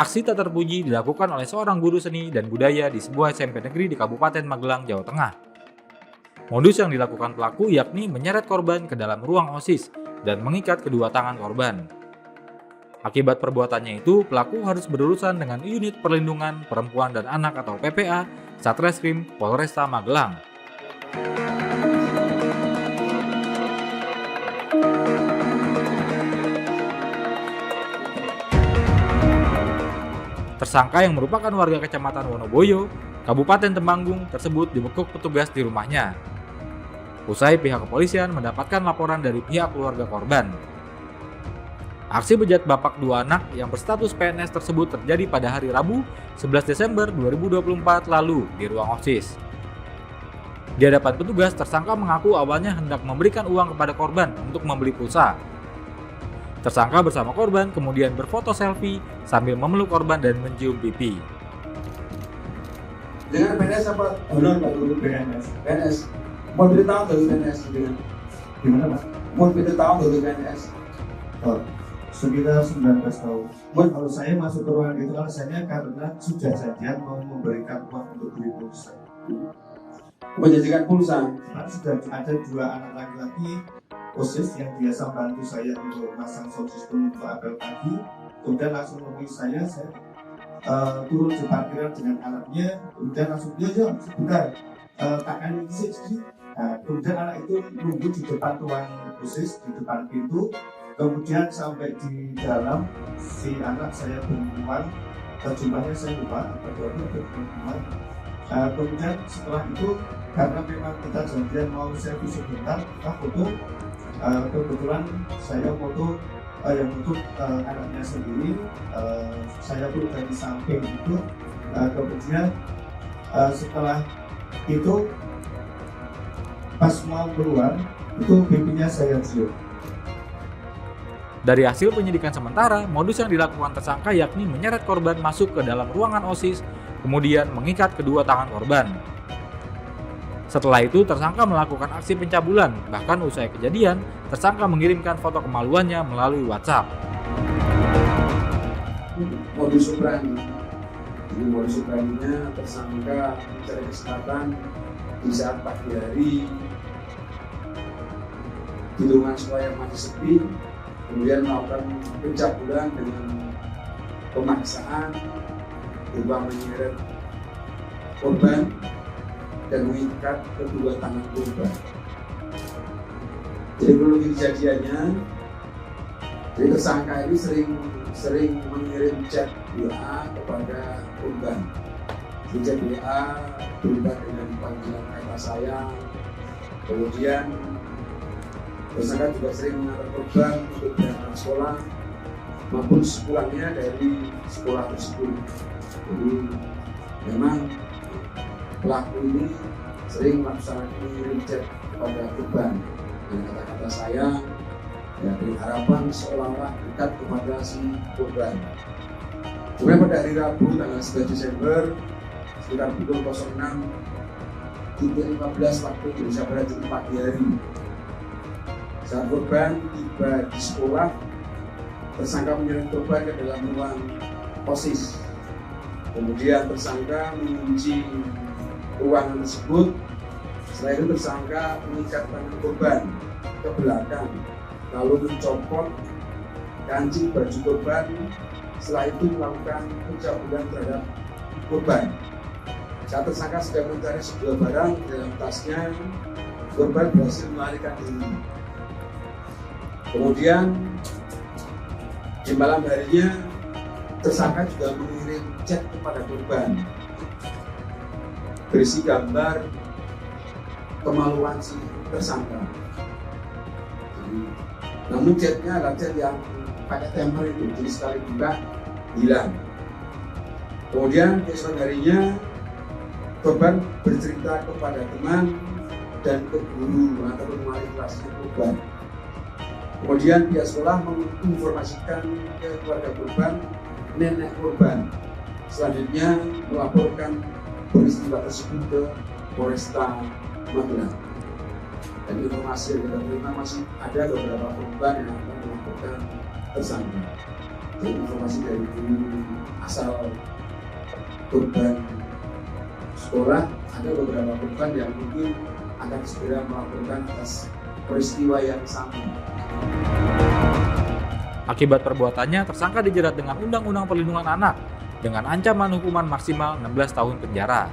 Aksi tak terpuji dilakukan oleh seorang guru seni dan budaya di sebuah SMP negeri di Kabupaten Magelang, Jawa Tengah. Modus yang dilakukan pelaku yakni menyeret korban ke dalam ruang OSIS dan mengikat kedua tangan korban. Akibat perbuatannya itu, pelaku harus berurusan dengan Unit Perlindungan Perempuan dan Anak atau PPA Satreskrim Polresta Magelang. Tersangka yang merupakan warga Kecamatan Wonoboyo, Kabupaten Temanggung tersebut dibekuk petugas di rumahnya. Usai pihak kepolisian mendapatkan laporan dari pihak keluarga korban. Aksi bejat bapak dua anak yang berstatus PNS tersebut terjadi pada hari Rabu 11 Desember 2024 lalu di ruang OSIS. Di hadapan petugas, tersangka mengaku awalnya hendak memberikan uang kepada korban untuk membeli pulsa. Tersangka bersama korban kemudian berfoto selfie sambil memeluk korban dan mencium pipi. Dengan PNS apa? Benar Pak Guru PNS. PNS. Mau beritahu dari PNS dengan Gimana Pak? mau beritahu dari PNS. Oh, sekitar 19 tahun. Kalau saya masuk ke ruangan itu alasannya karena sudah janjian mau memberikan uang untuk beli pulsa. Menjanjikan pulsa. Karena sudah ada dua anak laki-laki OSIS yang biasa bantu saya untuk masang sound system untuk apel pagi. Kemudian langsung menemui saya turun di parkiran dengan anaknya. Kemudian langsung dia aja sebentar kakaknya di sini. Nah, kemudian anak itu nunggu di depan ruang OSIS, di depan pintu. Kemudian sampai di dalam si anak saya berhubungan, jumlahnya saya lupa, berhubungan. Kemudian setelah itu karena memang kita janjian mau selfie sebentar, kita foto. Kebetulan saya foto yang untuk anaknya sendiri, saya pun dari samping itu. Kemudian setelah itu pas mau keluar itu pipinya saya cium. Dari hasil penyidikan sementara, modus yang dilakukan tersangka yakni menyeret korban masuk ke dalam ruangan OSIS, kemudian mengikat kedua tangan korban. Setelah itu, tersangka melakukan aksi pencabulan, bahkan usai kejadian, tersangka mengirimkan foto kemaluannya melalui WhatsApp. Modus operandi. Jadi modus operandinya tersangka mencari kesempatan di saat pagi hari di lingkungan sekolah yang masih sepi, kemudian melakukan pencabulan dengan pemaksaan berupa menyeret korban dan mengikat kedua tangan korban. Jadi kronologi kejadiannya, jadi tersangka ini sering mengirim chat WA kepada korban. Di chat WA berupa dengan panggilan kata sayang. Kemudian tersangka juga sering mengantar korban untuk berangkat sekolah maupun sepulangnya dari sekolah tersebut. Jadi memang pelaku ini sering melaksanakan mengirim chat kepada korban dengan kata-kata sayang, ya, dengan harapan seolah-olah dekat kepada si korban. Kemudian pada hari Rabu tanggal 11 Desember sekitar pukul 06.15 waktu Indonesia Barat Jumat pagi hari, saat korban tiba di sekolah, tersangka menyeret korban ke dalam ruang OSIS. Kemudian tersangka mengunci ruangan tersebut. Setelah itu tersangka mengikat tangan korban ke belakang, lalu mencopot kancing baju korban. Setelah itu melakukan pencabulan terhadap korban. Saat tersangka sedang mencari sebuah barang dalam tasnya, korban berhasil melarikan diri. Kemudian di malam harinya tersangka juga mengirim chat kepada korban berisi gambar kemaluan si tersangka. Namun chatnya adalah chat yang pakai temper itu, jadi sekali buka hilang. Kemudian keesokan harinya korban bercerita kepada teman dan ke guru ataupun wali kelasnya korban. Kemudian pihak sekolah menginformasikan ke keluarga korban, nenek korban. Selanjutnya melaporkan peristiwa tersebut ke Polresta Magelang. Dan informasi yang kita terima masih ada beberapa korban yang akan melaporkan tersangka. Jadi informasi dari guru asal korban sekolah, ada beberapa korban yang mungkin akan segera melaporkan atas peristiwa yang sama. Akibat perbuatannya, tersangka dijerat dengan Undang-Undang Perlindungan Anak dengan ancaman hukuman maksimal 16 tahun penjara.